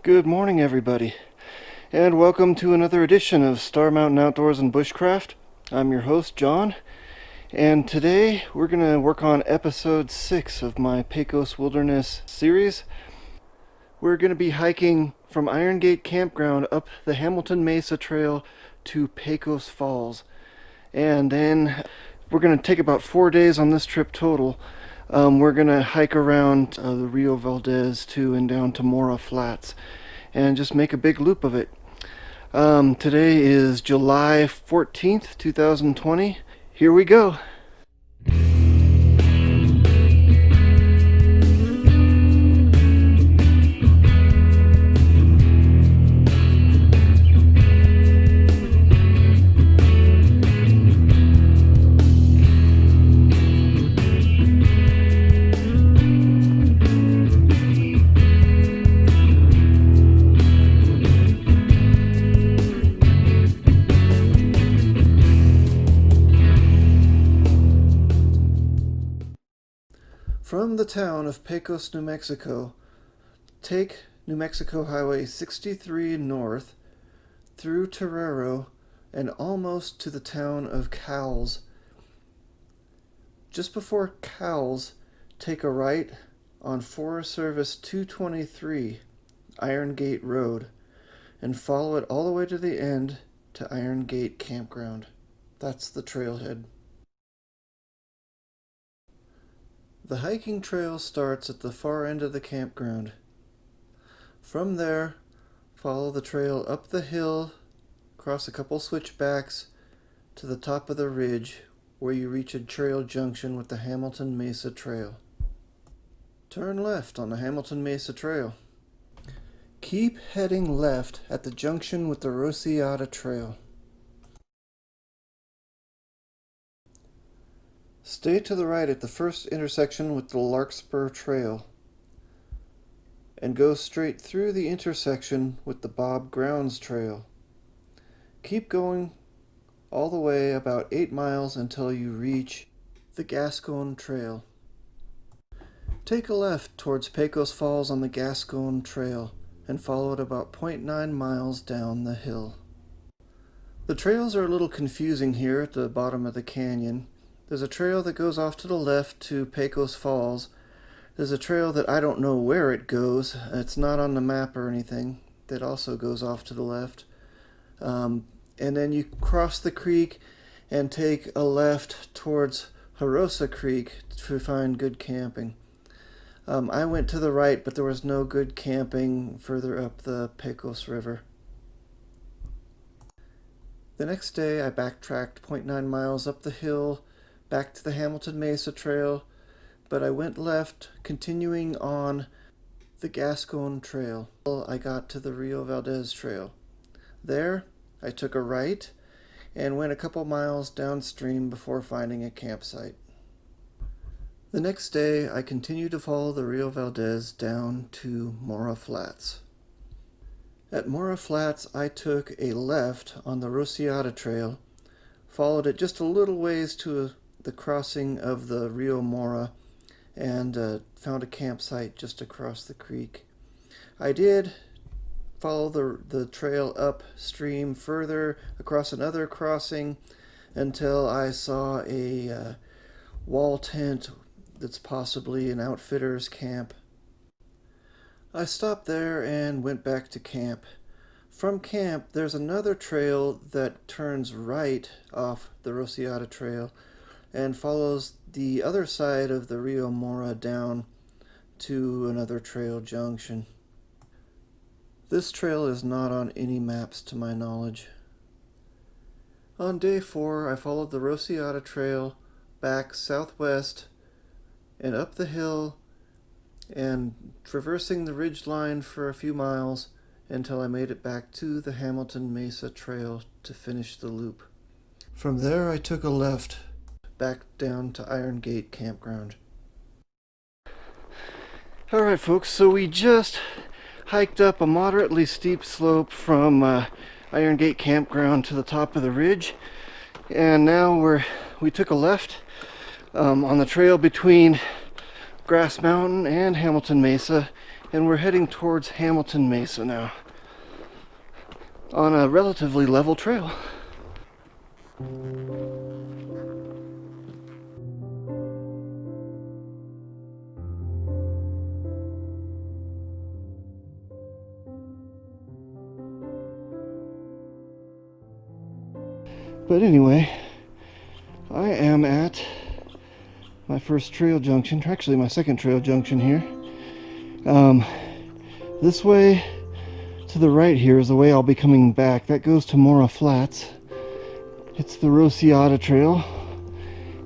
Good morning, everybody, and welcome to another edition of Star Mountain Outdoors and Bushcraft. I'm your host, John, and today we're going to work on episode 6 of my Pecos Wilderness series. We're going to be hiking from Iron Gate Campground up the Hamilton Mesa Trail to Pecos Falls, and then we're going to take about 4 days on this trip total. We're going to hike around the Rio Valdez too and down to Maura Flats and just make a big loop of it. Today is July 14th, 2020. Here we go. From the town of Pecos, New Mexico, take New Mexico Highway 63 north through Torero and almost to the town of Cowles. Just before Cowles, take a right on Forest Service 223 Iron Gate Road and follow it all the way to the end to Iron Gate Campground. That's the trailhead. The hiking trail starts at the far end of the campground. From there, follow the trail up the hill, cross a couple switchbacks to the top of the ridge where you reach a trail junction with the Hamilton Mesa Trail. Turn left on the Hamilton Mesa Trail. Keep heading left at the junction with the Rociata Trail. Stay to the right at the first intersection with the Larkspur Trail and go straight through the intersection with the Bob Grounds Trail. Keep going all the way about 8 miles until you reach the Gascon Trail. Take a left towards Pecos Falls on the Gascon Trail and follow it about 0.9 miles down the hill. The trails are a little confusing here at the bottom of the canyon. There's a trail that goes off to the left to Pecos Falls. There's a trail that I don't know where it goes. It's not on the map or anything. That also goes off to the left. And then you cross the creek and take a left towards Harosa Creek to find good camping. I went to the right, but there was no good camping further up the Pecos River. The next day I backtracked 0.9 miles up the hill back to the Hamilton Mesa Trail, but I went left, continuing on the Gascon Trail. I got to the Rio Valdez Trail. There, I took a right and went a couple miles downstream before finding a campsite. The next day, I continued to follow the Rio Valdez down to Maura Flats. At Maura Flats, I took a left on the Rociata Trail, followed it just a little ways to the crossing of the Rio Maura, and found a campsite just across the creek. I did follow the trail upstream further across another crossing until I saw a wall tent that's possibly an outfitter's camp. I stopped there and went back to camp. From camp, there's another trail that turns right off the Rociata Trail and follows the other side of the Rio Maura down to another trail junction. This trail is not on any maps to my knowledge. On day 4, I followed the Rociata Trail back southwest and up the hill and traversing the ridge line for a few miles until I made it back to the Hamilton Mesa Trail to finish the loop. From there I took a left back down to Iron Gate Campground. Alright folks, so we just hiked up a moderately steep slope from Iron Gate Campground to the top of the ridge, and now we took a left on the trail between Grass Mountain and Hamilton Mesa and we're heading towards Hamilton Mesa now on a relatively level trail. But anyway, I am at my first trail junction, actually my second trail junction here. This way to the right here is the way I'll be coming back. That goes to Maura Flats. It's the Rociata Trail.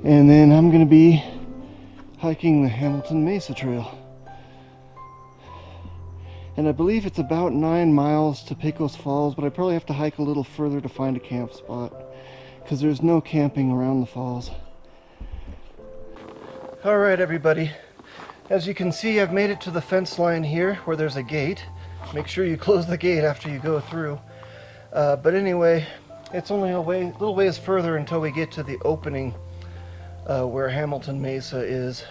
And then I'm going to be hiking the Hamilton Mesa Trail. And I believe it's about 9 miles to Pecos Falls, but I probably have to hike a little further to find a camp spot, because there's no camping around the falls. Alright everybody, as you can see, I've made it to the fence line here where there's a gate. Make sure you close the gate after you go through. But anyway, it's only a little ways further until we get to the opening where Hamilton Mesa is.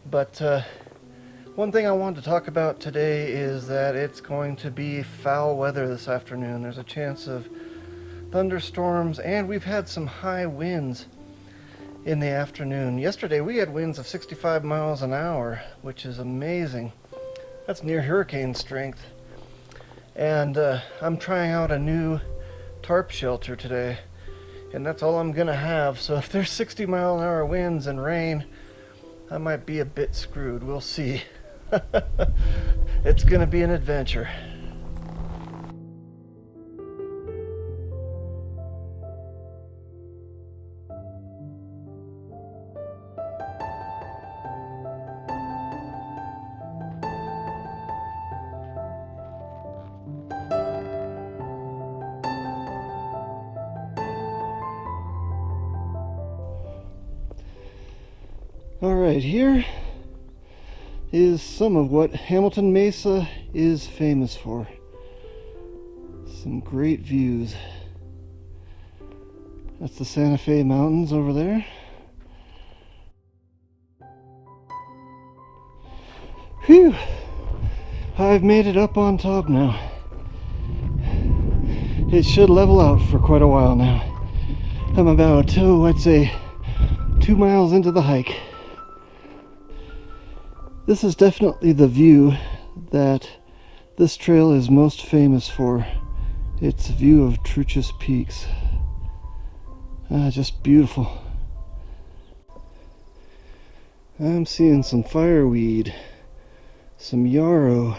But one thing I wanted to talk about today is that it's going to be foul weather this afternoon. There's a chance of thunderstorms, and we've had some high winds in the afternoon. Yesterday we had winds of 65 miles an hour, which is amazing. That's near hurricane strength. And I'm trying out a new tarp shelter today, and that's all I'm gonna have. So if there's 60-mile-an-hour winds and rain, I might be a bit screwed. We'll see. It's gonna be an adventure. Alright, here is some of what Hamilton Mesa is famous for. Some great views. That's the Santa Fe Mountains over there. Phew! I've made it up on top now. It should level out for quite a while now. I'm about, I'd say 2 miles into the hike. This is definitely the view that this trail is most famous for. Its view of Truchas Peaks. Just beautiful. I'm seeing some fireweed, some yarrow,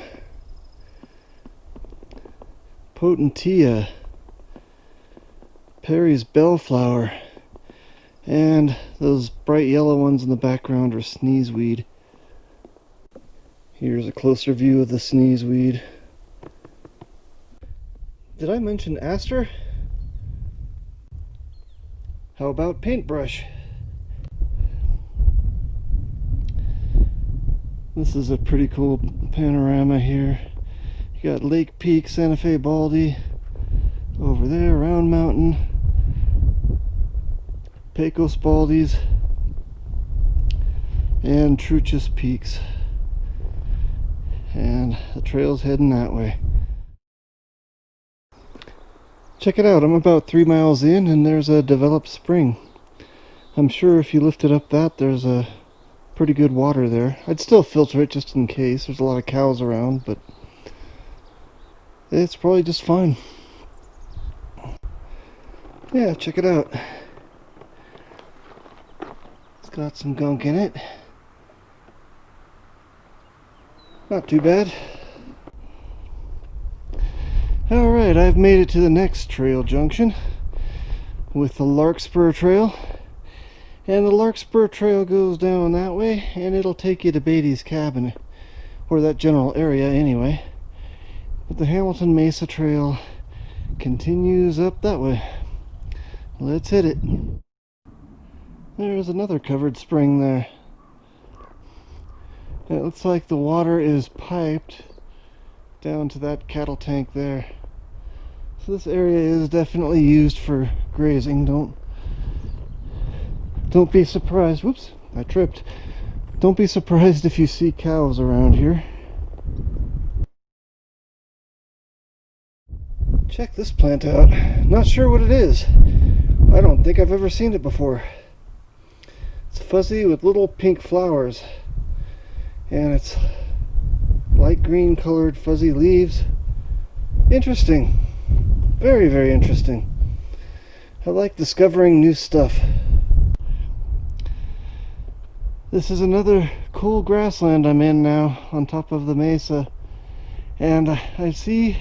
potentilla, Perry's bellflower, and those bright yellow ones in the background are sneezeweed. Here's a closer view of the sneezeweed. Did I mention aster? How about paintbrush? This is a pretty cool panorama here. You got Lake Peak, Santa Fe Baldy, over there, Round Mountain, Pecos Baldies, and Truchas Peaks. And the trail's heading that way. Check it out, I'm about 3 miles in and there's a developed spring. I'm sure if you lifted up that, there's a pretty good water there. I'd still filter it just in case. There's a lot of cows around, but it's probably just fine. Yeah, check it out. It's got some gunk in it. Not too bad. Alright, I've made it to the next trail junction with the Larkspur Trail. And the Larkspur Trail goes down that way and it'll take you to Beatty's cabin, or that general area anyway. But the Hamilton Mesa Trail continues up that way. Let's hit it. There's another covered spring there. And it looks like the water is piped down to that cattle tank there. So this area is definitely used for grazing. Don't be surprised. Whoops, I tripped. Don't be surprised if you see cows around here. Check this plant out. Not sure what it is. I don't think I've ever seen it before. It's fuzzy with little pink flowers, and it's light green colored fuzzy leaves. Interesting. Very, very interesting. I like discovering new stuff. This is another cool grassland I'm in now, on top of the mesa, and I see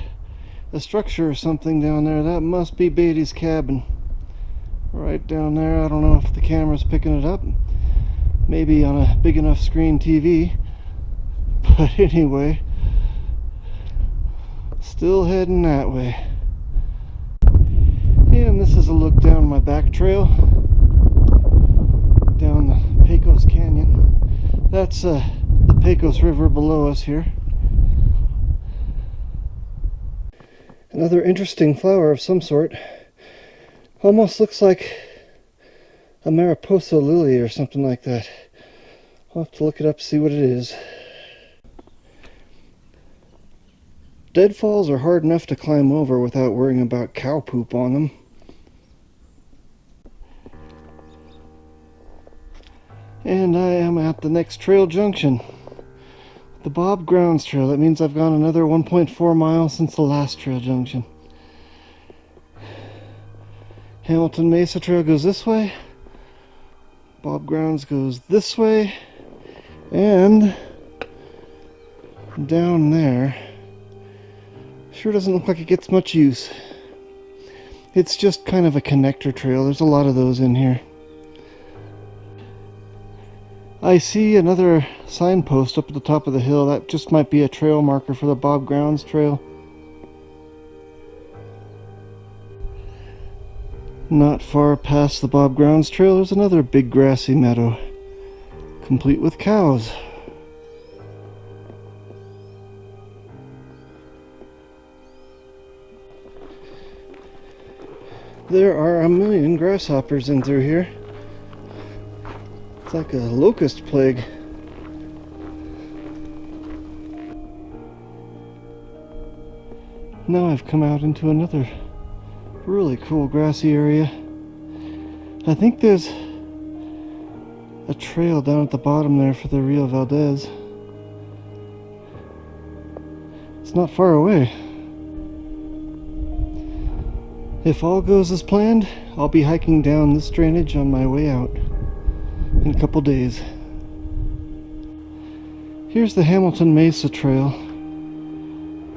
a structure or something down there. That must be Beatty's cabin. Right down there. I don't know if the camera's picking it up. Maybe on a big enough screen TV. But anyway, still heading that way. And this is a look down my back trail, down the Pecos Canyon. That's the Pecos River below us here. Another interesting flower of some sort. Almost looks like a Mariposa lily or something like that. I'll have to look it up, see what it is. Deadfalls are hard enough to climb over without worrying about cow poop on them. And I am at the next trail junction, the Bob Grounds Trail. That means I've gone another 1.4 miles since the last trail junction. Hamilton Mesa Trail goes this way, Bob Grounds goes this way, and down there sure doesn't look like it gets much use. It's just kind of a connector trail. There's a lot of those in here. I see another signpost up at the top of the hill. That just might be a trail marker for the Bob Grounds Trail. Not far past the Bob Grounds Trail, there's another big grassy meadow, complete with cows. There are a million grasshoppers in through here. It's like a locust plague. Now I've come out into another really cool grassy area. I think there's a trail down at the bottom there for the Rio Valdez. It's not far away. If all goes as planned, I'll be hiking down this drainage on my way out in a couple days. Here's the Hamilton Mesa Trail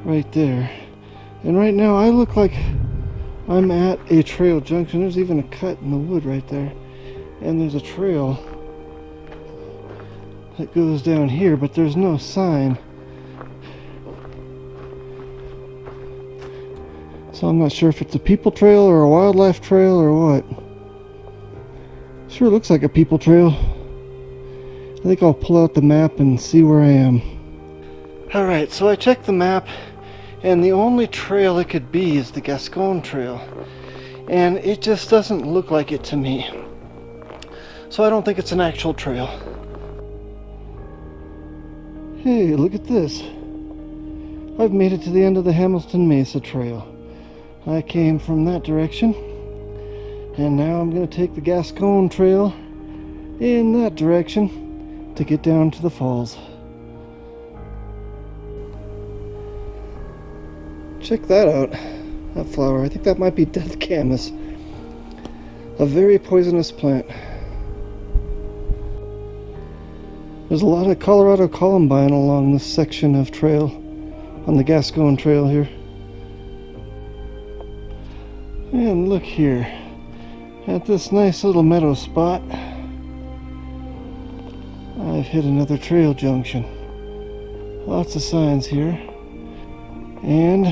right there. And right now I look like I'm at a trail junction. There's even a cut in the wood right there. And there's a trail that goes down here, but there's no sign. So I'm not sure if it's a people trail or a wildlife trail or what. Sure looks like a people trail. I think I'll pull out the map and see where I am. Alright, so I checked the map, and the only trail it could be is the Gascon Trail. And it just doesn't look like it to me. So I don't think it's an actual trail. Hey, look at this. I've made it to the end of the Hamilton Mesa Trail. I came from that direction, and now I'm going to take the Gascon Trail in that direction to get down to the falls. Check that out, that flower. I think that might be death camas, a very poisonous plant. There's a lot of Colorado columbine along this section of trail, on the Gascon Trail here. And look here, at this nice little meadow spot, I've hit another trail junction. Lots of signs here. And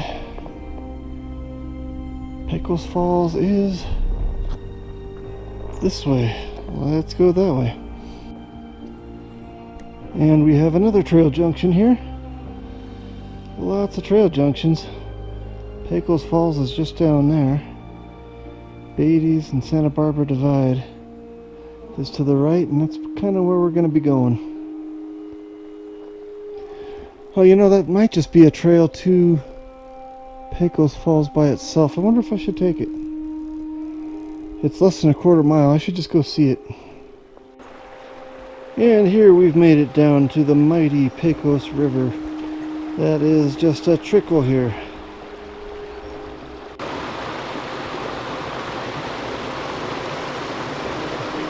Pecos Falls is this way. Let's go that way. And we have another trail junction here. Lots of trail junctions. Pecos Falls is just down there. Beatty's and Santa Barbara Divide is to the right, and that's kind of where we're going to be going. Oh, you know, that might just be a trail to Pecos Falls by itself. I wonder if I should take it. It's less than a quarter mile. I should just go see it. And here we've made it down to the mighty Pecos River. That is just a trickle here.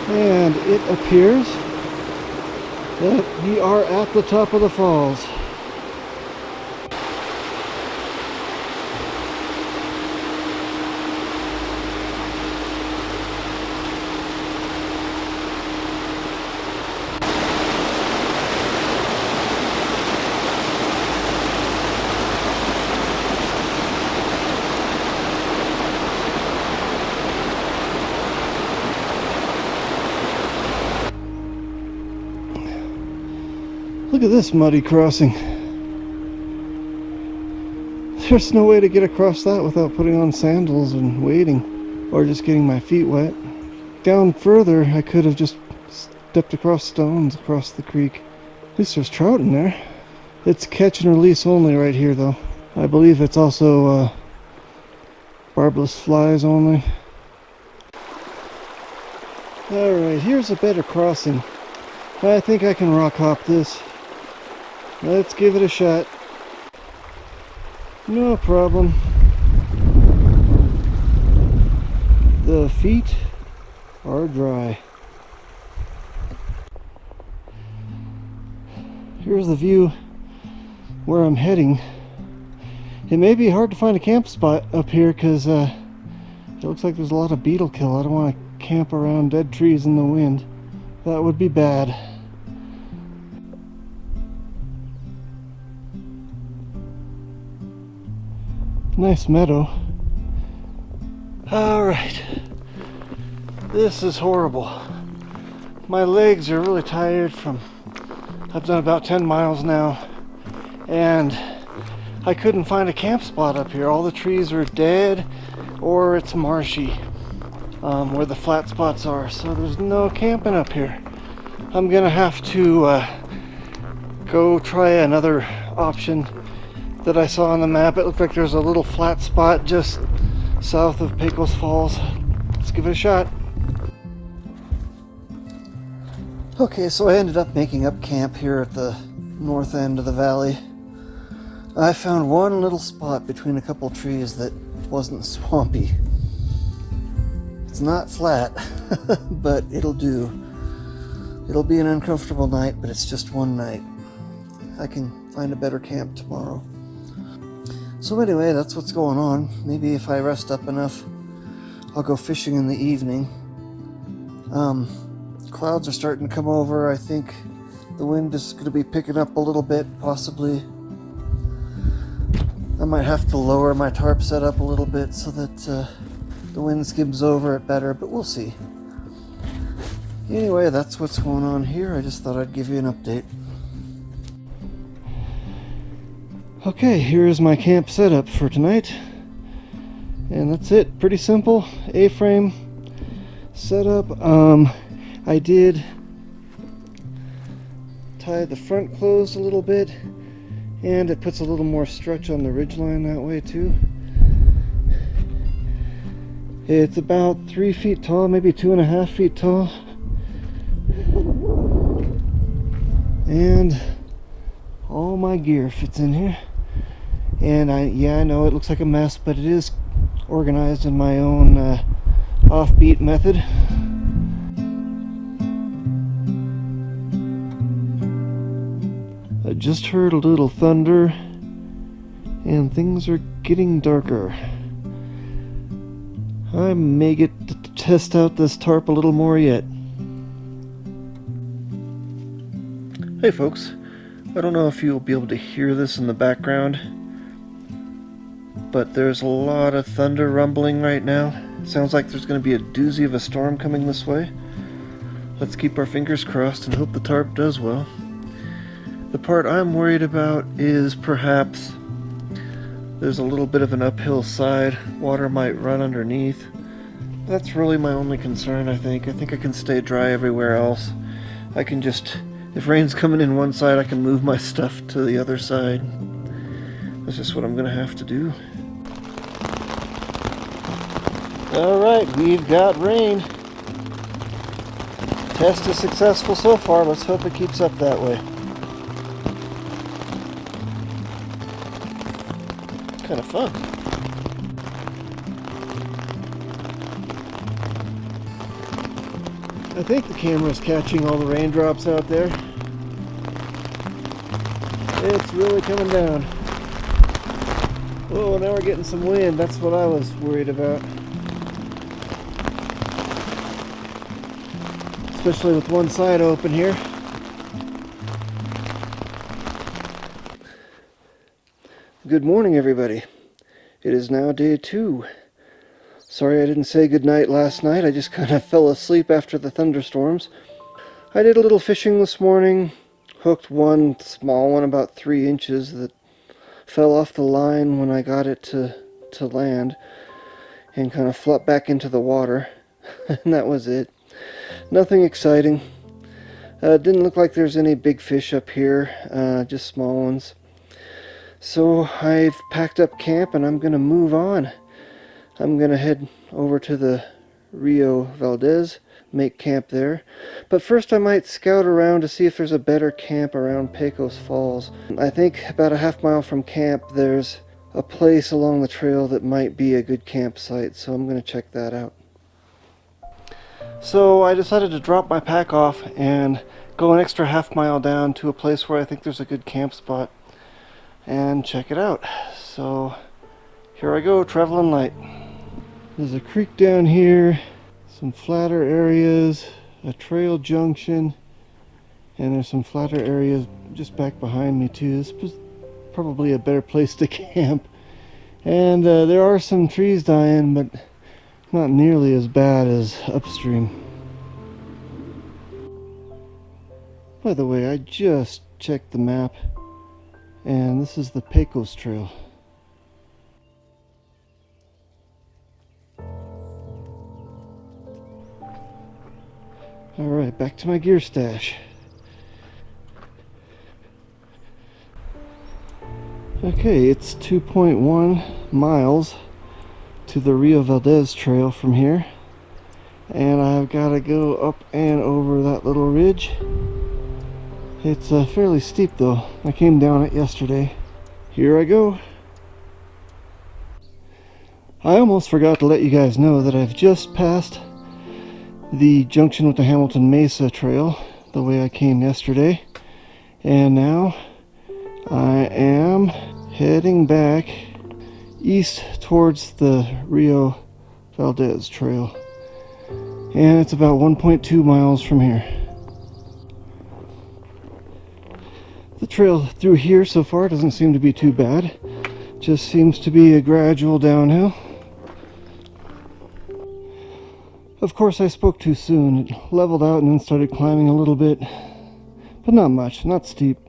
And it appears that we are at the top of the falls. Look at this muddy crossing. There's no way to get across that without putting on sandals and wading, or just getting my feet wet. Down further, I could have just stepped across stones across the creek. At least there's trout in there. It's catch and release only right here, though. I believe it's also barbless flies only. Alright, here's a better crossing. I think I can rock hop this. Let's give it a shot. No problem. The feet are dry. Here's the view where I'm heading. It may be hard to find a camp spot up here because it looks like there's a lot of beetle kill. I don't want to camp around dead trees in the wind. That would be bad. Nice meadow. Alright. This is horrible. My legs are really tired from... I've done about 10 miles now. And I couldn't find a camp spot up here. All the trees are dead or it's marshy where the flat spots are. So there's no camping up here. I'm gonna have to go try another option that I saw on the map. It looked like there's a little flat spot just south of Pecos Falls. Let's give it a shot. Okay, so I ended up making up camp here at the north end of the valley. I found one little spot between a couple trees that wasn't swampy. It's not flat, but it'll do. It'll be an uncomfortable night, but it's just one night. I can find a better camp tomorrow. So anyway, that's what's going on. Maybe if I rest up enough, I'll go fishing in the evening. Clouds are starting to come over. I think the wind is going to be picking up a little bit, possibly. I might have to lower my tarp setup a little bit so that the wind skims over it better, but we'll see. Anyway, that's what's going on here. I just thought I'd give you an update. Okay, here is my camp setup for tonight. And that's it. Pretty simple. A-frame setup. I did tie the front closed a little bit, and it puts a little more stretch on the ridgeline that way too. It's about 3 feet tall, maybe 2.5 feet tall. And all my gear fits in here. And I know it looks like a mess, but it is organized in my own offbeat method. I just heard a little thunder, and things are getting darker. I may get to test out this tarp a little more yet. Hey folks, I don't know if you'll be able to hear this in the background, but there's a lot of thunder rumbling right now. It sounds like there's going to be a doozy of a storm coming this way. Let's keep our fingers crossed and hope the tarp does well. The part I'm worried about is perhaps there's a little bit of an uphill side. Water might run underneath. That's really my only concern, I think. I think I can stay dry everywhere else. I can just, if rain's coming in one side, I can move my stuff to the other side. That's just what I'm gonna have to do. Alright, we've got rain. Test is successful so far. Let's hope it keeps up that way. Kind of fun. I think the camera's catching all the raindrops out there. It's really coming down. Oh, now we're getting some wind. That's what I was worried about. Especially with one side open here. Good morning, everybody. It is now day 2. Sorry I didn't say goodnight last night. I just kind of fell asleep after the thunderstorms. I did a little fishing this morning. Hooked one small one, about 3 inches, that fell off the line when I got it to land and kind of flopped back into the water. And that was it. Nothing exciting. Didn't look like there's any big fish up here, just small ones. So I've packed up camp and I'm gonna move on. I'm gonna head over to the Rio Valdez, make camp there. But first I might scout around to see if there's a better camp around Pecos Falls. I think about a half mile from camp there's a place along the trail that might be a good campsite, so I'm gonna check that out. So I decided to drop my pack off and go an extra half mile down to a place where I think there's a good camp spot and check it out. So here I go, traveling light. There's a creek down here, some flatter areas, a trail junction, and there's some flatter areas just back behind me too. This was probably a better place to camp. And there are some trees dying, but not nearly as bad as upstream. By the way, I just checked the map, and this is the Pecos Trail. Alright, back to my gear stash. Okay, it's 2.1 miles to the Rio Valdez Trail from here. And I've got to go up and over that little ridge. It's fairly steep though. I came down it yesterday. Here I go. I almost forgot to let you guys know that I've just passed the junction with the Hamilton Mesa Trail, the way I came yesterday. And now I am heading back east towards the Rio Valdez Trail. And it's about 1.2 miles from here. The trail through here so far doesn't seem to be too bad. Just seems to be a gradual downhill. Of course I spoke too soon. It leveled out and then started climbing a little bit. But not much, not steep.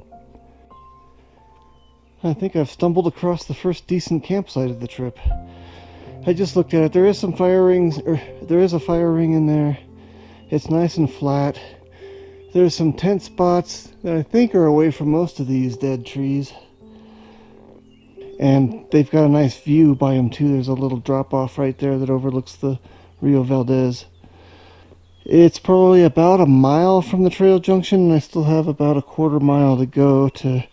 I think I've stumbled across the first decent campsite of the trip. I just looked at it. There is some fire rings, or there is a fire ring in there. It's nice and flat. There's some tent spots that I think are away from most of these dead trees. And they've got a nice view by them too. There's a little drop off right there that overlooks the Rio Valdez. It's probably about a mile from the trail junction, and I still have about a quarter mile to go to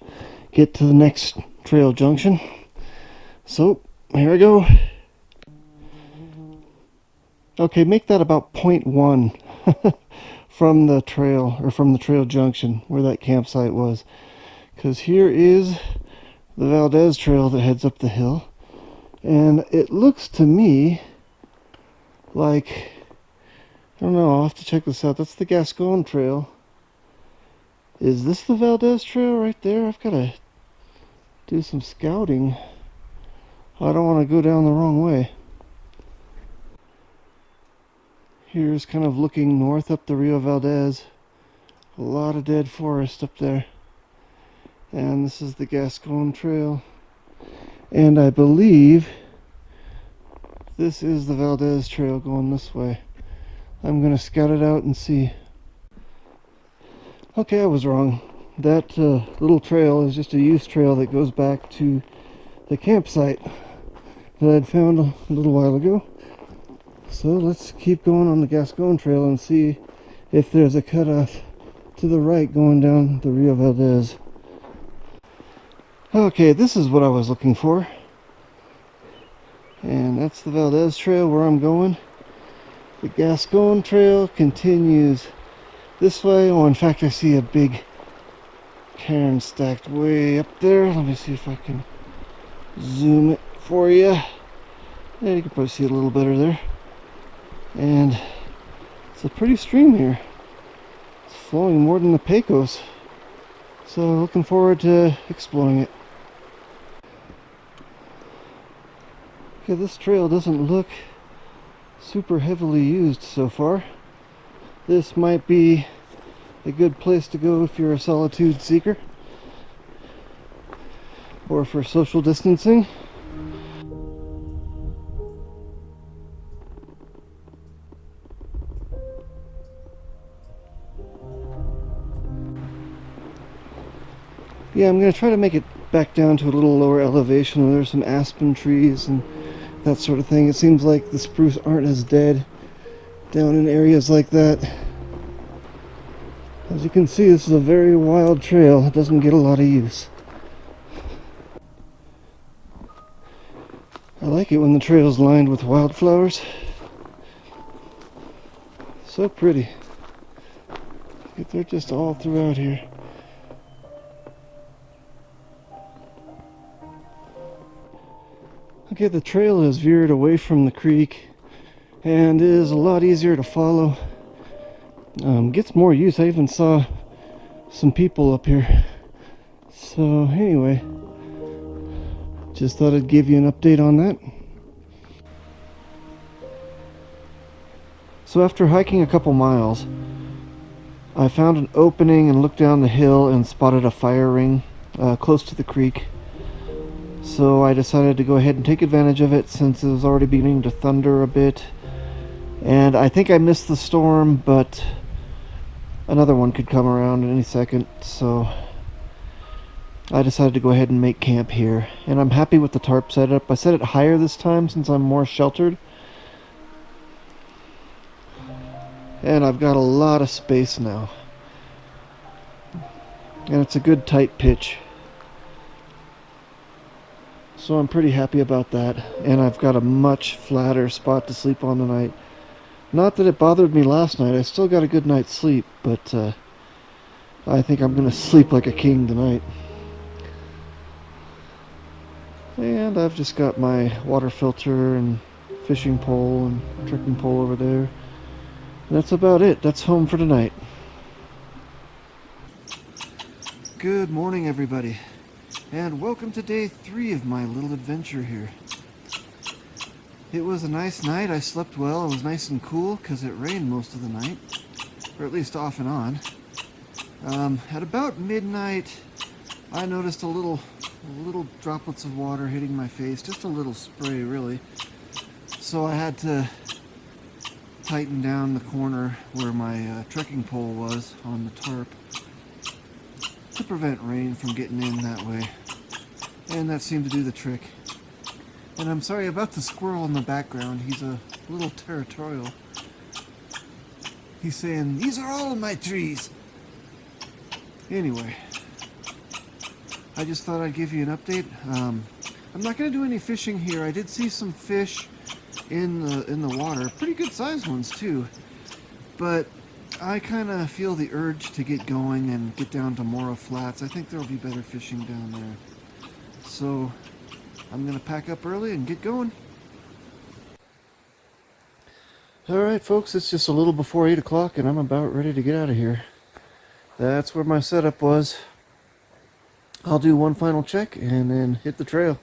get to the next trail junction. So here I go. Okay, make that about 0.1 from the trail, or from the trail junction where that campsite was, because here is the Valdez Trail that heads up the hill, and it looks to me like, I don't know, I'll have to check this out. That's the Gascon Trail. Is this the Valdez Trail right there? I've got to do some scouting. I don't want to go down the wrong way. Here's kind of looking north up the Rio Valdez. A lot of dead forest up there. And this is the Gascon Trail. And I believe this is the Valdez Trail going this way. I'm going to scout it out and see. Okay, I was wrong. That little trail is just a youth trail that goes back to the campsite that I'd found a little while ago. So let's keep going on the Gascon Trail and see if there's a cutoff to the right going down the Rio Valdez. Okay, this is what I was looking for. And that's the Valdez Trail where I'm going. The Gascon Trail continues this way. Oh, in fact, I see a big cairn stacked way up there. Let me see if I can zoom it for you. Yeah, you can probably see it a little better there. And it's a pretty stream here. It's flowing more than the Pecos. So looking forward to exploring it. Okay, this trail doesn't look super heavily used so far. This might be a good place to go if you're a solitude seeker or for social distancing. Yeah, I'm going to try to make it back down to a little lower elevation where there's some aspen trees and that sort of thing. It seems like the spruce aren't as dead down in areas like that. As you can see, this is a very wild trail. It doesn't get a lot of use. I like it when the trail is lined with wildflowers. So pretty. They're just all throughout here. Okay, the trail is veered away from the creek and is a lot easier to follow. Gets more use. I even saw some people up here. So anyway, just thought I'd give you an update on that. So after hiking a couple miles, I found an opening and looked down the hill and spotted a fire ring close to the creek. So I decided to go ahead and take advantage of it since it was already beginning to thunder a bit. And I think I missed the storm, but another one could come around any second. So I decided to go ahead and make camp here. And I'm happy with the tarp setup. I set it higher this time since I'm more sheltered. And I've got a lot of space now. And it's a good tight pitch. So I'm pretty happy about that, and I've got a much flatter spot to sleep on tonight. Not that it bothered me last night, I still got a good night's sleep, but I think I'm going to sleep like a king tonight. And I've just got my water filter and fishing pole and trekking pole over there. And that's about it. That's home for tonight. Good morning, everybody. And welcome to day 3 of my little adventure here. It was a nice night. I slept well. It was nice and cool because it rained most of the night, or at least off and on. At about midnight, I noticed a little droplets of water hitting my face, just a little spray really. So I had to tighten down the corner where my trekking pole was on the tarp to prevent rain from getting in that way. And that seemed to do the trick. And I'm sorry about the squirrel in the background. He's a little territorial. He's saying, "These are all my trees." Anyway, I just thought I'd give you an update. I'm not going to do any fishing here. I did see some fish in the water. Pretty good sized ones too. But I kind of feel the urge to get going and get down to Maura Flats. I think there'll be better fishing down there. So I'm going to pack up early and get going. Alright folks, it's just a little before 8 o'clock and I'm about ready to get out of here. That's where my setup was. I'll do one final check and then hit the trail.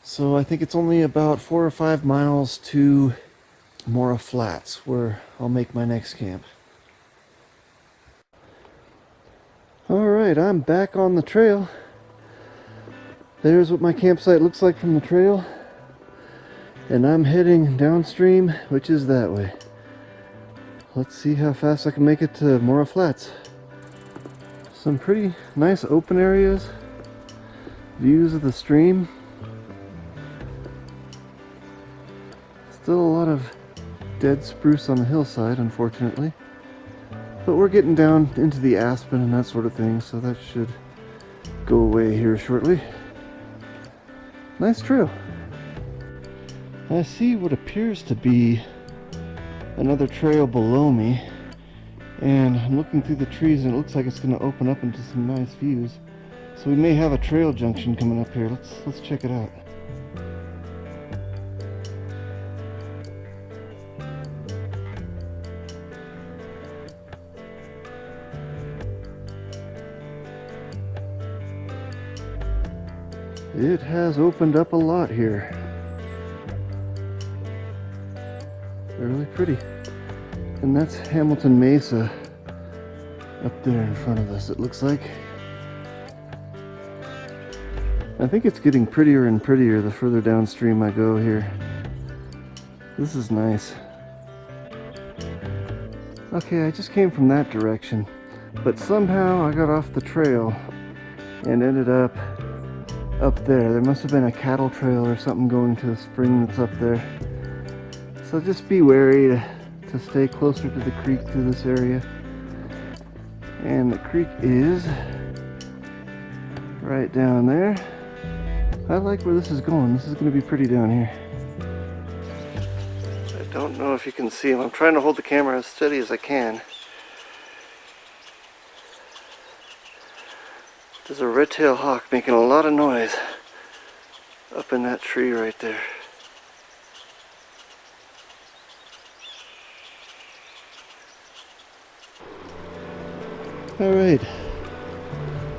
So I think it's only about 4 or 5 miles to Maura Flats where I'll make my next camp. Alright, I'm back on the trail. There's what my campsite looks like from the trail. And I'm heading downstream, which is that way. Let's see how fast I can make it to Maura Flats. Some pretty nice open areas. Views of the stream. Still a lot of dead spruce on the hillside, unfortunately. But we're getting down into the aspen and that sort of thing, so that should go away here shortly. Nice trail. I see what appears to be another trail below me, and I'm looking through the trees and it looks like it's going to open up into some nice views. So we may have a trail junction coming up here. Let's check it out. It has opened up a lot here. They're really pretty. And that's Hamilton Mesa up there in front of us, it looks like. I think it's getting prettier and prettier the further downstream I go here. This is nice. Okay, I just came from that direction, but somehow I got off the trail and ended up there. There must have been a cattle trail or something going to the spring that's up there. So just be wary to stay closer to the creek through this area. And the creek is right down there. I like where this is going. This is going to be pretty down here. I don't know if you can see him. I'm trying to hold the camera as steady as I can. There's a red-tailed hawk making a lot of noise up in that tree right there. Alright,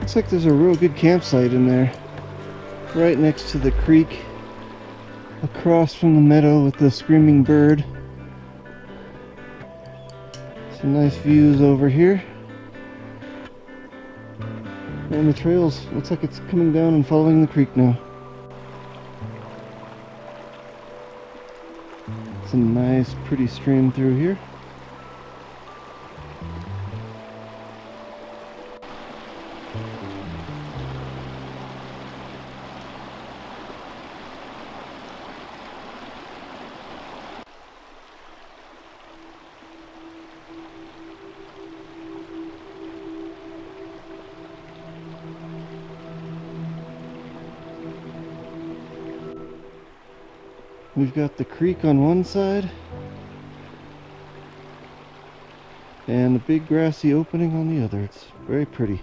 looks like there's a real good campsite in there, right next to the creek, across from the meadow with the screaming bird. Some nice views over here. And the trails, looks like it's coming down and following the creek now. It's a nice, pretty stream through here. We've got the creek on one side and the big grassy opening on the other. It's very pretty.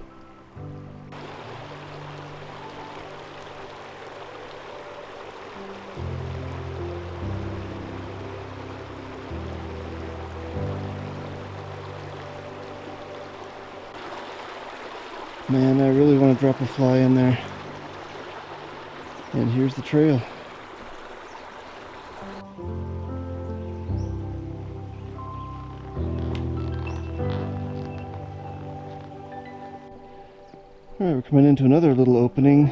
Man, I really want to drop a fly in there. And here's the trail. Alright, we're coming into another little opening.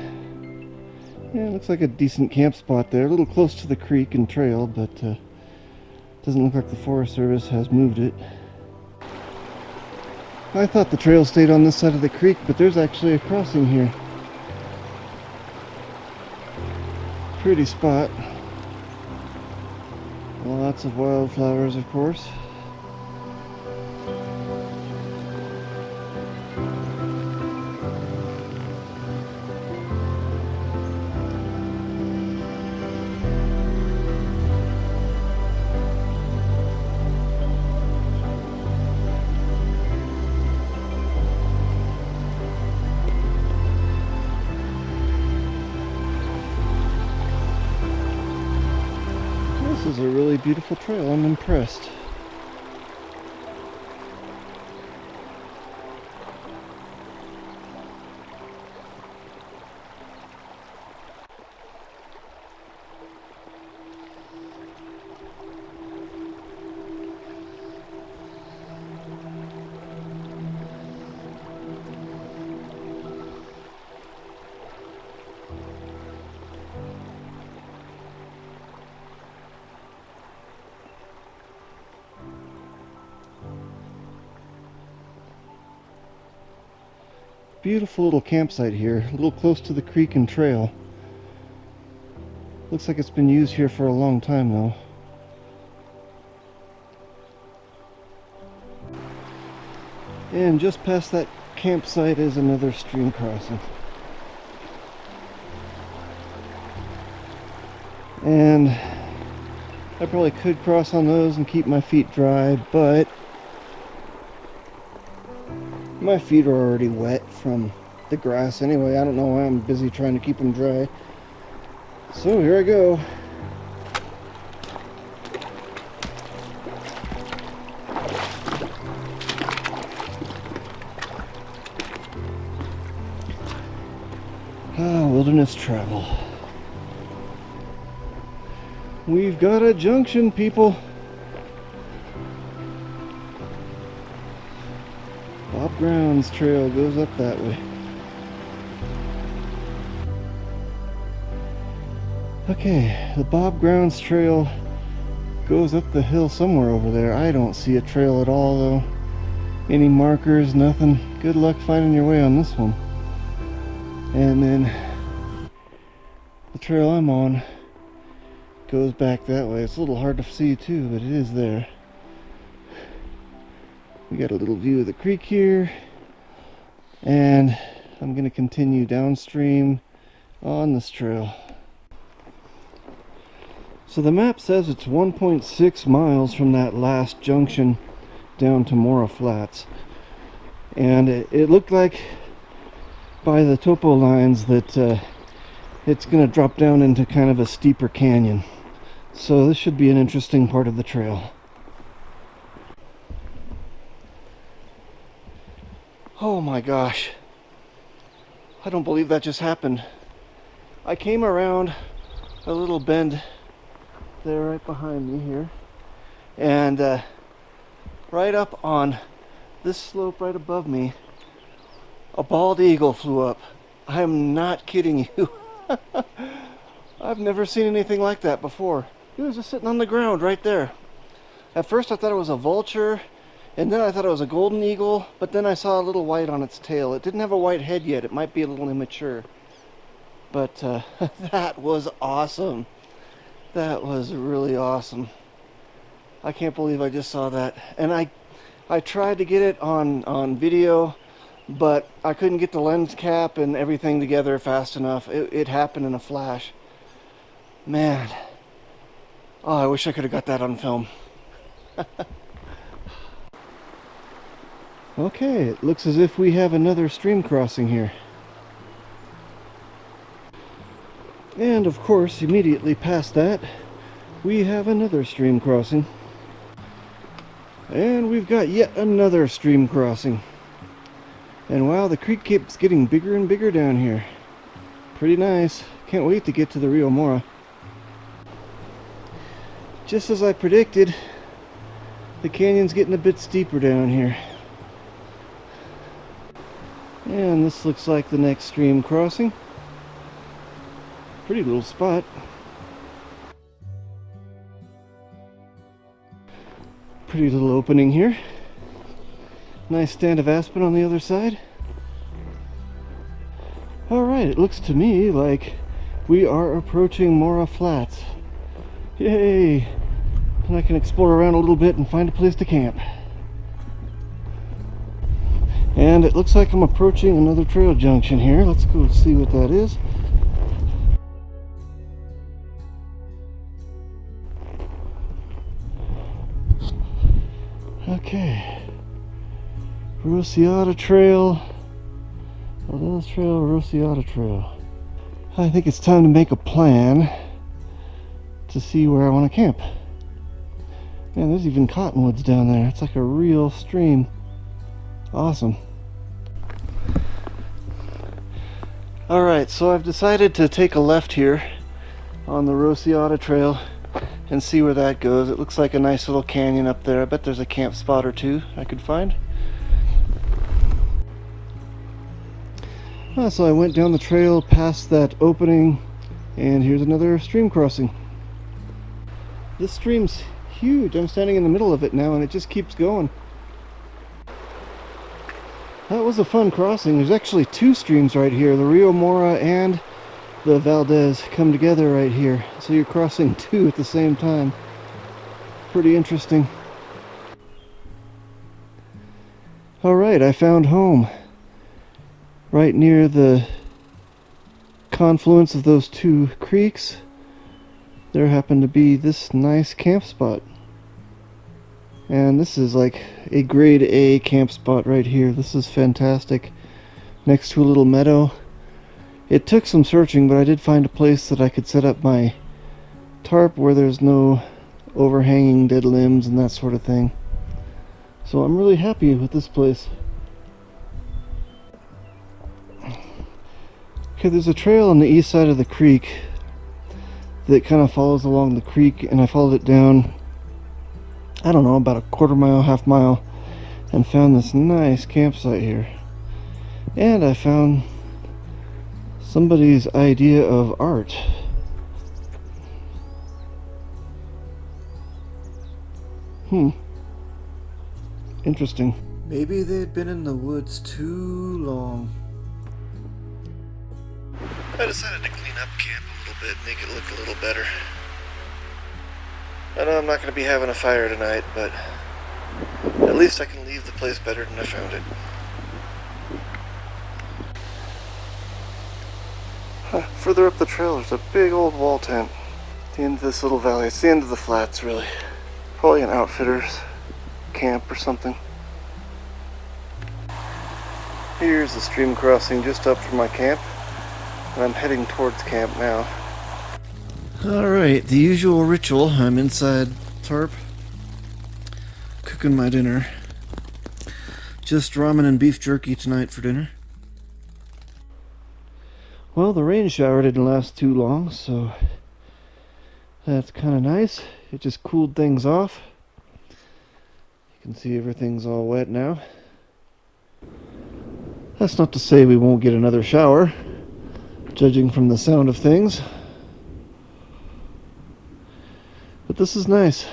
Yeah, it looks like a decent camp spot there. A little close to the creek and trail, but doesn't look like the Forest Service has moved it. I thought the trail stayed on this side of the creek, but there's actually a crossing here. Pretty spot. Lots of wildflowers, of course. This is a really beautiful trail. I'm impressed. Beautiful little campsite here, a little close to the creek and trail. Looks like it's been used here for a long time though. And just past that campsite is another stream crossing. And I probably could cross on those and keep my feet dry, but my feet are already wet from the grass anyway. I don't know why I'm busy trying to keep them dry. So here I go. Wilderness travel. We've got a junction, people. Bob Brown's trail goes up that way. Okay, the Bob Brown's trail goes up the hill somewhere over there. I don't see a trail at all though. Any markers, nothing. Good luck finding your way on this one. And then the trail I'm on goes back that way. It's a little hard to see too, but it is there. We got a little view of the creek here, and I'm going to continue downstream on this trail. So the map says it's 1.6 miles from that last junction down to Maura Flats, and it looked like by the topo lines that it's going to drop down into kind of a steeper canyon. So this should be an interesting part of the trail. Oh my gosh, I don't believe that just happened. I came around a little bend there right behind me here, and right up on this slope right above me, a bald eagle flew up. I'm not kidding you. I've never seen anything like that before. He was just sitting on the ground right there. At first I thought it was a vulture, and then I thought it was a golden eagle, but then I saw a little white on its tail. It didn't have a white head yet. It might be a little immature. But that was awesome. That was really awesome. I can't believe I just saw that. And I tried to get it on video, but I couldn't get the lens cap and everything together fast enough. It happened in a flash. Man. Oh, I wish I could have got that on film. Okay, it looks as if we have another stream crossing here. And of course, immediately past that, we have another stream crossing. And we've got yet another stream crossing. And wow, the creek keeps getting bigger and bigger down here. Pretty nice. Can't wait to get to the Rio Maura. Just as I predicted, the canyon's getting a bit steeper down here. And this looks like the next stream crossing. Pretty little spot. Pretty little opening here. Nice stand of aspen on the other side. Alright, it looks to me like we are approaching Maura Flats. Yay! And I can explore around a little bit and find a place to camp. And it looks like I'm approaching another trail junction here. Let's go see what that is. Okay. Rociata Trail. Valdez Trail, Rociata Trail. I think it's time to make a plan to see where I want to camp. Man, there's even cottonwoods down there. It's like a real stream. Awesome. Alright, so I've decided to take a left here on the Rociata Trail and see where that goes. It looks like a nice little canyon up there. I bet there's a camp spot or two I could find. So I went down the trail past that opening, and here's another stream crossing. This stream's huge. I'm standing in the middle of it now, and it just keeps going. That was a fun crossing. There's actually two streams right here. The Rio Maura and the Valdez come together right here. So you're crossing two at the same time. Pretty interesting. Alright, I found home. Right near the confluence of those two creeks, there happened to be this nice camp spot. And this is like a grade A camp spot right here. This is fantastic. Next to a little meadow. It took some searching, but I did find a place that I could set up my tarp where there's no overhanging dead limbs and that sort of thing. So I'm really happy with this place. Okay, there's a trail on the east side of the creek that kind of follows along the creek, and I followed it down, I don't know, about a quarter mile, half mile, and found this nice campsite here. And I found somebody's idea of art. Interesting. Maybe they'd been in the woods too long. I decided to clean up camp a little bit, make it look a little better. I know I'm not going to be having a fire tonight, but at least I can leave the place better than I found it. Further up the trail, there's a big old wall tent at the end of this little valley. It's the end of the flats, really. Probably an outfitter's camp or something. Here's the stream crossing just up from my camp, and I'm heading towards camp now. Alright, the usual ritual. I'm inside tarp, cooking my dinner. Just ramen and beef jerky tonight for dinner. Well, the rain shower didn't last too long, so that's kind of nice. It just cooled things off. You can see everything's all wet now. That's not to say we won't get another shower, judging from the sound of things. But this is nice.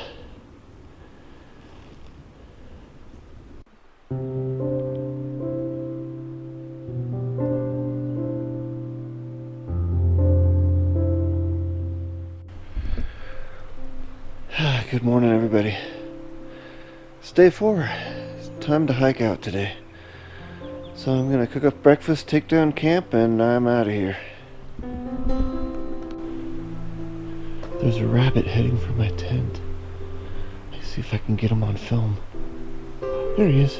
Good morning, everybody. It's day 4. It's time to hike out today. So I'm gonna cook up breakfast, take down camp, and I'm out of here. There's a rabbit heading for my tent. Let's see if I can get him on film. There he is.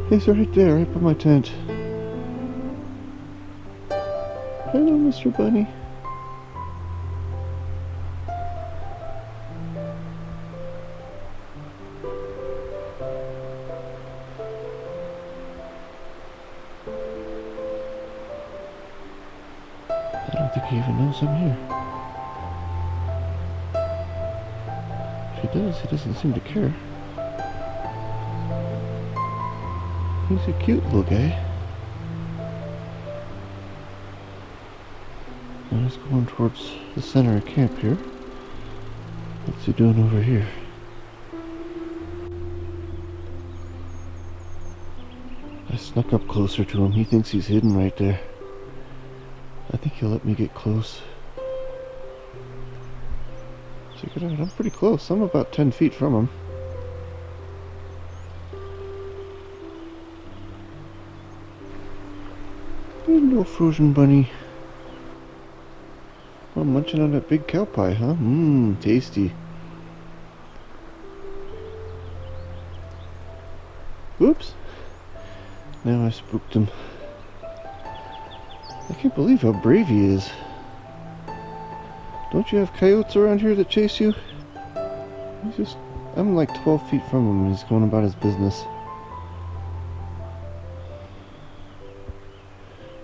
He's right there, right by my tent. Hello, Mr. Bunny. I don't think he even knows I'm here. If he does, he doesn't seem to care. He's a cute little guy. Now he's going towards the center of camp here. What's he doing over here? I snuck up closer to him. He thinks he's hidden right there. I think he'll let me get close. Check it out, I'm pretty close. I'm about 10 feet from him. Hello, frozen bunny. Oh, munching on that big cow pie, huh? Mmm, tasty. Whoops. Now I spooked him. I can't believe how brave he is. Don't you have coyotes around here that chase you? I'm like 12 feet from him and he's going about his business.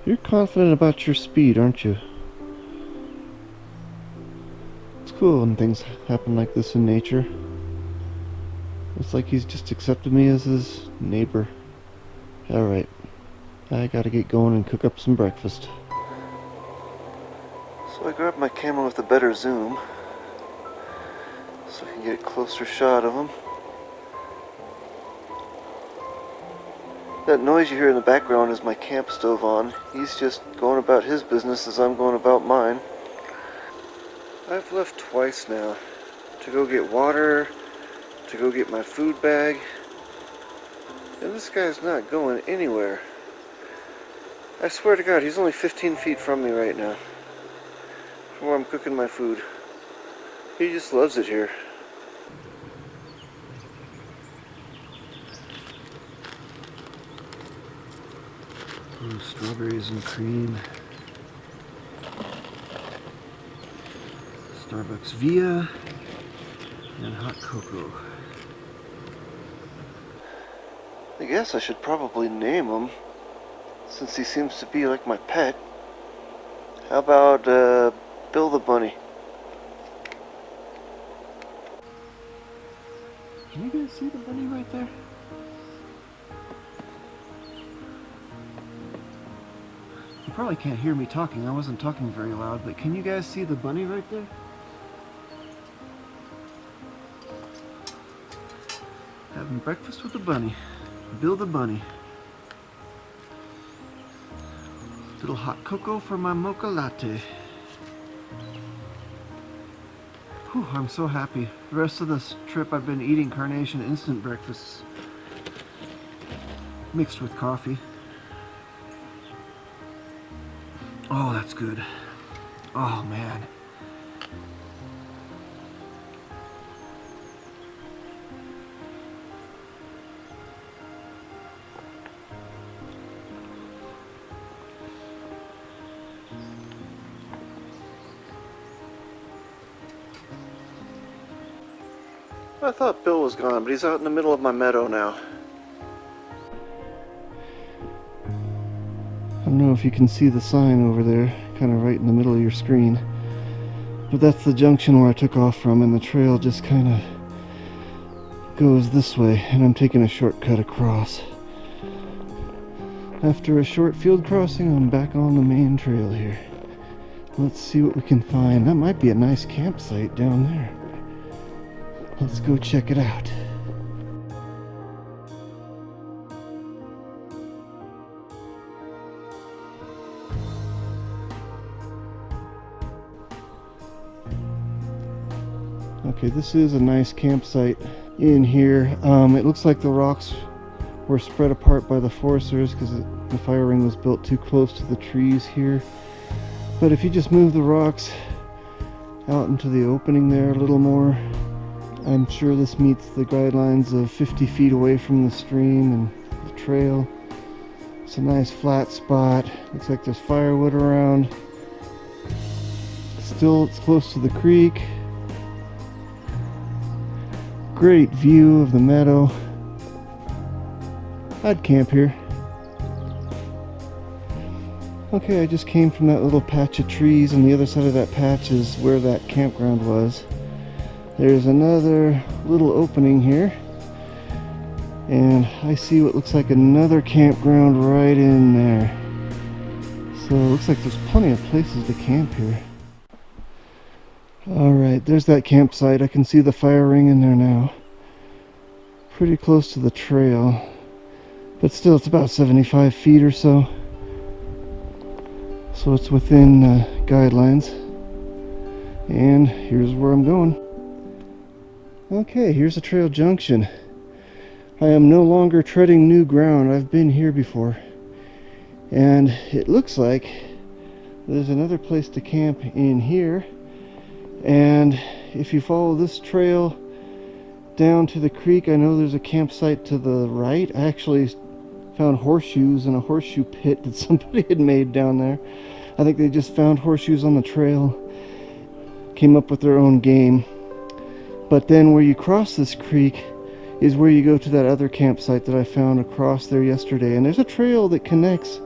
You're confident about your speed, aren't you? It's cool when things happen like this in nature. It's like he's just accepted me as his neighbor. Alright, I gotta get going and cook up some breakfast. So I grabbed my camera with a better zoom so I can get a closer shot of him. That noise you hear in the background is my camp stove on. He's just going about his business as I'm going about mine. I've left twice now to go get water, to go get my food bag. And this guy's not going anywhere. I swear to God, he's only 15 feet from me right now. From where I'm cooking my food. He just loves it here. Ooh, strawberries and cream. Starbucks Via and hot cocoa. I guess I should probably name him, since he seems to be like my pet. How about Bill the Bunny? Can you guys see the bunny right there? You probably can't hear me talking. I wasn't talking very loud, but can you guys see the bunny right there? Having breakfast with the bunny. Bill the Bunny. Little hot cocoa for my mocha latte. Whew, I'm so happy. The rest of this trip I've been eating Carnation instant breakfasts. Mixed with coffee. Oh, that's good. Oh, man. I thought Bill was gone, but he's out in the middle of my meadow now. I don't know if you can see the sign over there, kind of right in the middle of your screen. But that's the junction where I took off from, and the trail just kind of goes this way, and I'm taking a shortcut across. After a short field crossing, I'm back on the main trail here. Let's see what we can find. That might be a nice campsite down there. Let's go check it out. Okay, this is a nice campsite in here. It looks like the rocks were spread apart by the foresters because the fire ring was built too close to the trees here. But if you just move the rocks out into the opening there a little more, I'm sure this meets the guidelines of 50 feet away from the stream and the trail. It's a nice flat spot. Looks like there's firewood around. Still, it's close to the creek. Great view of the meadow. I'd camp here. Okay, I just came from that little patch of trees, and the other side of that patch is where that campground was. There's another little opening here, and I see what looks like another campground right in there. So it looks like there's plenty of places to camp here. Alright, there's that campsite. I can see the fire ring in there now. Pretty close to the trail, but still it's about 75 feet or so. So it's within guidelines. And here's where I'm going. Okay, here's a trail junction. I am no longer treading new ground. I've been here before. And it looks like there's another place to camp in here. And if you follow this trail down to the creek, I know there's a campsite to the right. I actually found horseshoes in a horseshoe pit that somebody had made down there. I think they just found horseshoes on the trail, came up with their own game. But then where you cross this creek is where you go to that other campsite that I found across there yesterday. And there's a trail that connects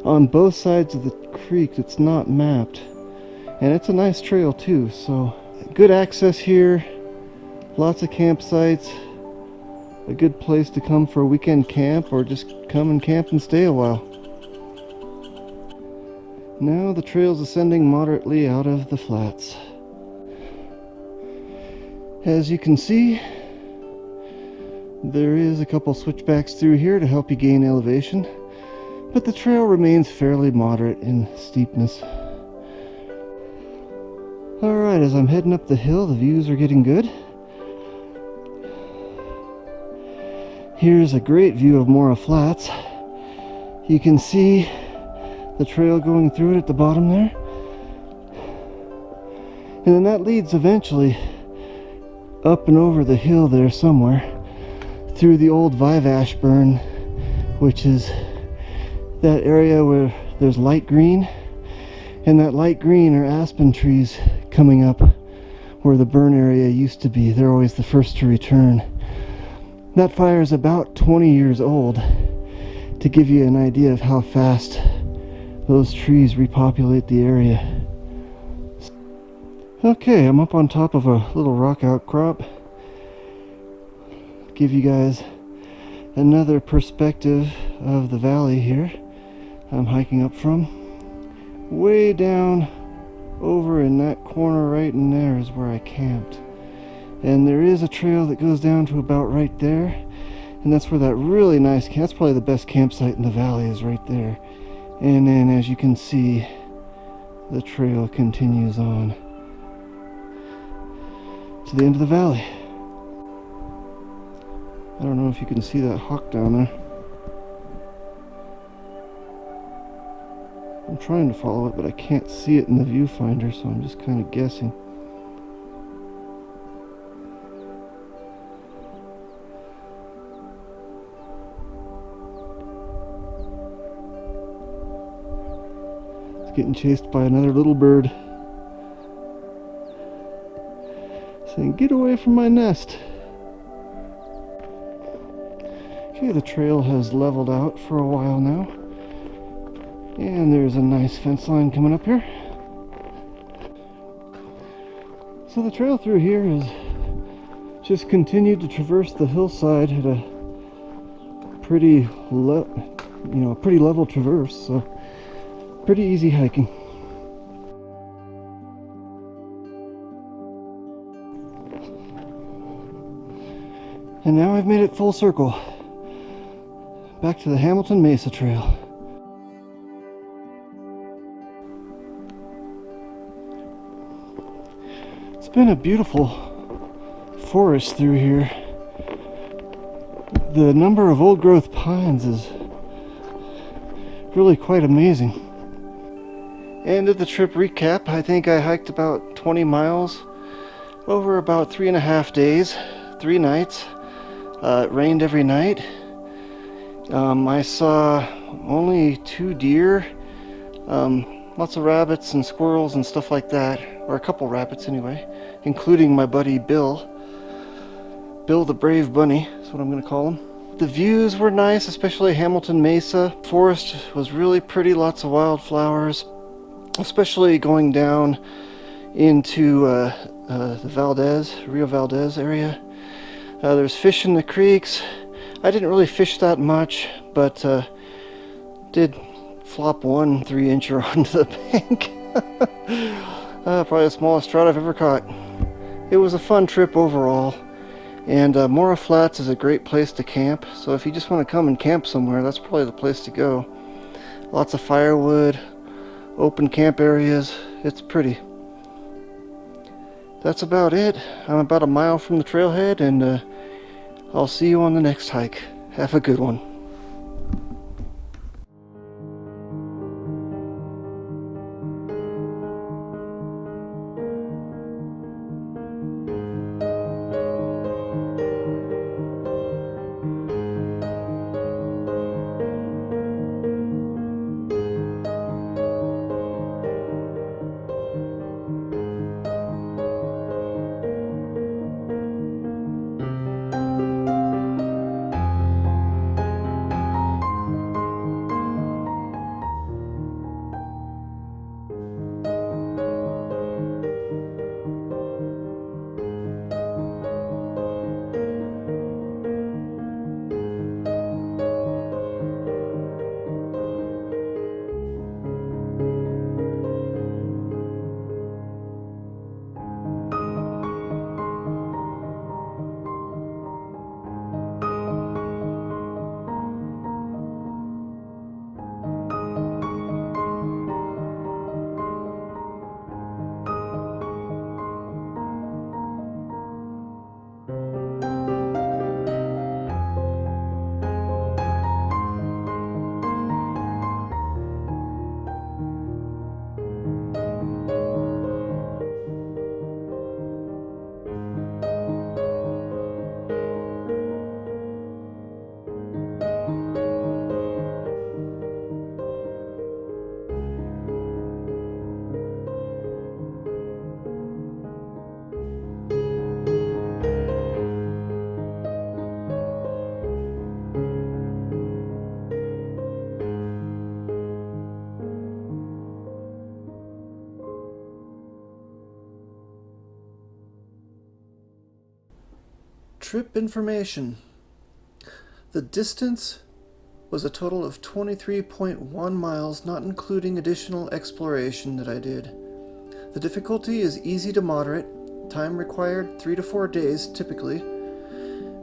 on both sides of the creek that's not mapped. And it's a nice trail too, so good access here, lots of campsites, a good place to come for a weekend camp or just come and camp and stay a while. Now the trail's ascending moderately out of the flats. As you can see, there is a couple switchbacks through here to help you gain elevation, but the trail remains fairly moderate in steepness. Alright, as I'm heading up the hill, the views are getting good. Here's a great view of Maura Flats. You can see the trail going through it at the bottom there. And then that leads eventually up and over the hill there somewhere through the old Vivash burn, which is that area where there's light green, and that light green are aspen trees coming up where the burn area used to be. They're always the first to return. That fire is about 20 years old, to give you an idea of how fast those trees repopulate the area. Okay, I'm up on top of a little rock outcrop. Give you guys another perspective of the valley here I'm hiking up from. Way down over in that corner right in there is where I camped. And there is a trail that goes down to about right there. And that's where that really nice, that's probably the best campsite in the valley, is right there. And then as you can see, the trail continues on to the end of the valley. I don't know if you can see that hawk down there. I'm trying to follow it, but I can't see it in the viewfinder, so I'm just kind of guessing. It's getting chased by another little bird, saying, "Get away from my nest." Okay, the trail has leveled out for a while now, and there's a nice fence line coming up here. So the trail through here is just continued to traverse the hillside at a pretty level traverse, so pretty easy hiking. And now I've made it full circle back to the Hamilton Mesa Trail. It's been a beautiful forest through here. The number of old growth pines is really quite amazing. End of the trip recap. I think I hiked about 20 miles over about 3.5 days, 3 nights. It rained every night. I saw only 2 deer, lots of rabbits and squirrels and stuff like that, or a couple rabbits anyway, including my buddy Bill. Bill the Brave Bunny is what I'm going to call him. The views were nice, especially Hamilton Mesa. Forest was really pretty, lots of wildflowers, especially going down into the Rio Valdez area. There's fish in the creeks. I didn't really fish that much, but did flop 1 3-incher onto the bank. Probably the smallest trout I've ever caught. It was a fun trip overall, and Maura Flats is a great place to camp, so if you just want to come and camp somewhere, that's probably the place to go. Lots of firewood, open camp areas. It's pretty. That's about it. I'm about a mile from the trailhead, and I'll see you on the next hike. Have a good one. Trip information. The distance was a total of 23.1 miles, not including additional exploration that I did. The difficulty is easy to moderate. Time required 3 to 4 days typically.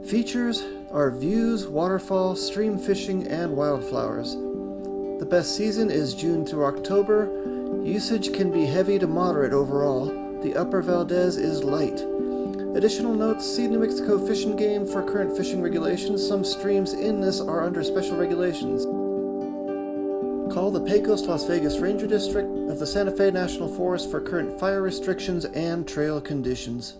Features are views, waterfall, stream fishing, and wildflowers. The best season is June through October. Usage can be heavy to moderate overall. The upper Valdez is light. Additional notes, see New Mexico Fish and Game for current fishing regulations. Some streams in this are under special regulations. Call the Pecos, Las Vegas Ranger District of the Santa Fe National Forest for current fire restrictions and trail conditions.